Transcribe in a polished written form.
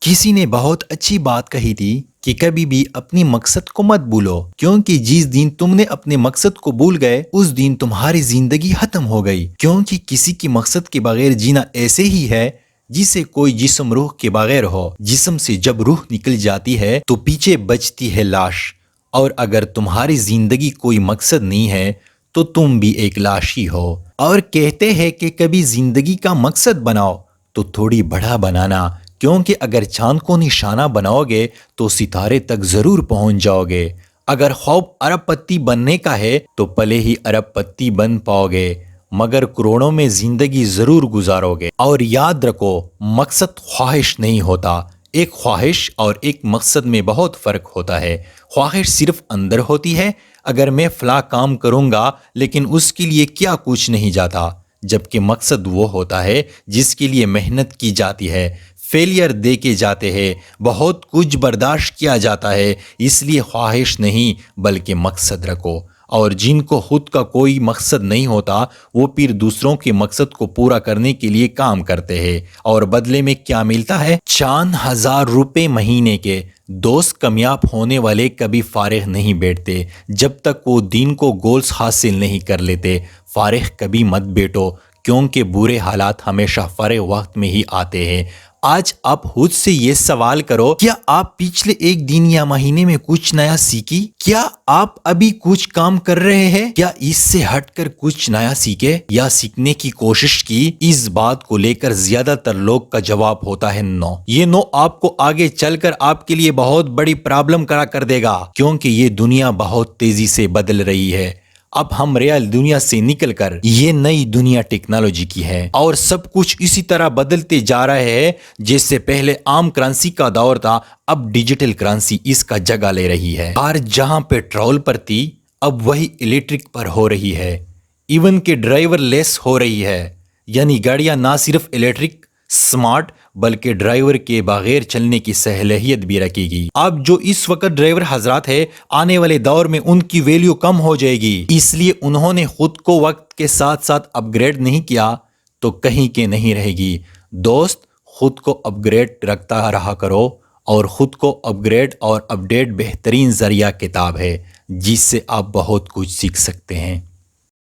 کسی نے بہت اچھی بات کہی تھی کہ کبھی بھی اپنی مقصد کو مت بھولو، کیونکہ جس دن تم نے اپنے مقصد کو بھول گئے اس دن تمہاری زندگی ختم ہو گئی۔ کیونکہ کسی کی مقصد کے بغیر جینا ایسے ہی ہے جسے کوئی جسم روح کے بغیر ہو۔ جسم سے جب روح نکل جاتی ہے تو پیچھے بچتی ہے لاش، اور اگر تمہاری زندگی کوئی مقصد نہیں ہے تو تم بھی ایک لاش ہی ہو۔ اور کہتے ہیں کہ کبھی زندگی کا مقصد بناؤ تو تھوڑی بڑا بنانا، کیونکہ اگر چاند کو نشانہ بناؤ گے تو ستارے تک ضرور پہنچ جاؤ گے۔ اگر خواب ارب پتی بننے کا ہے تو پلے ہی ارب پتی بن پاؤ گے، مگر کروڑوں میں زندگی ضرور گزارو گے۔ اور یاد رکھو، مقصد خواہش نہیں ہوتا، ایک خواہش اور ایک مقصد میں بہت فرق ہوتا ہے۔ خواہش صرف اندر ہوتی ہے، اگر میں فلاں کام کروں گا، لیکن اس کے لیے کیا کچھ نہیں جاتا، جبکہ مقصد وہ ہوتا ہے جس کے لیے محنت کی جاتی ہے، فیلئر دیکھے جاتے ہیں، بہت کچھ برداشت کیا جاتا ہے۔ اس لیے خواہش نہیں بلکہ مقصد رکھو۔ اور جن کو خود کا کوئی مقصد نہیں ہوتا وہ پھر دوسروں کے مقصد کو پورا کرنے کے لیے کام کرتے ہیں، اور بدلے میں کیا ملتا ہے؟ چند ہزار روپے مہینے کے۔ دوست کامیاب ہونے والے کبھی فارغ نہیں بیٹھتے جب تک وہ دین کو گولز حاصل نہیں کر لیتے۔ فارغ کبھی مت بیٹھو، کیونکہ برے حالات ہمیشہ فارغ وقت میں ہی آتے ہیں۔ آج آپ خود سے یہ سوال کرو، کیا آپ پچھلے ایک دن یا مہینے میں کچھ نیا سیکھی؟ کیا آپ ابھی کچھ کام کر رہے ہیں؟ کیا اس سے ہٹ کر کچھ نیا سیکھے یا سیکھنے کی کوشش کی؟ اس بات کو لے کر زیادہ تر لوگ کا جواب ہوتا ہے نو۔ یہ نو آپ کو آگے چل کر آپ کے لیے بہت بڑی پرابلم کھڑا کر دے گا، کیونکہ یہ دنیا بہت تیزی سے بدل رہی ہے۔ اب ہم ریئل دنیا سے نکل کر یہ نئی دنیا ٹیکنالوجی کی ہے، اور سب کچھ اسی طرح بدلتے جا رہے ہیں جیسے پہلے عام کرنسی کا دور تھا، اب ڈیجیٹل کرنسی اس کا جگہ لے رہی ہے۔ کار جہاں پیٹرول پر تھی اب وہی الیکٹرک پر ہو رہی ہے، ایون کہ ڈرائیور لیس ہو رہی ہے، یعنی گاڑیاں نہ صرف الیکٹرک سمارٹ بلکہ ڈرائیور کے بغیر چلنے کی صلاحیت بھی رکھے گی۔ اب جو اس وقت ڈرائیور حضرات ہیں، آنے والے دور میں ان کی ویلیو کم ہو جائے گی، اس لیے انہوں نے خود کو وقت کے ساتھ ساتھ اپ گریڈ نہیں کیا تو کہیں کے نہیں رہے گی۔ دوست، خود کو اپ گریڈ رکھتا رہا کرو، اور خود کو اپ گریڈ اور اپ ڈیٹ بہترین ذریعہ کتاب ہے جس سے آپ بہت کچھ سیکھ سکتے ہیں۔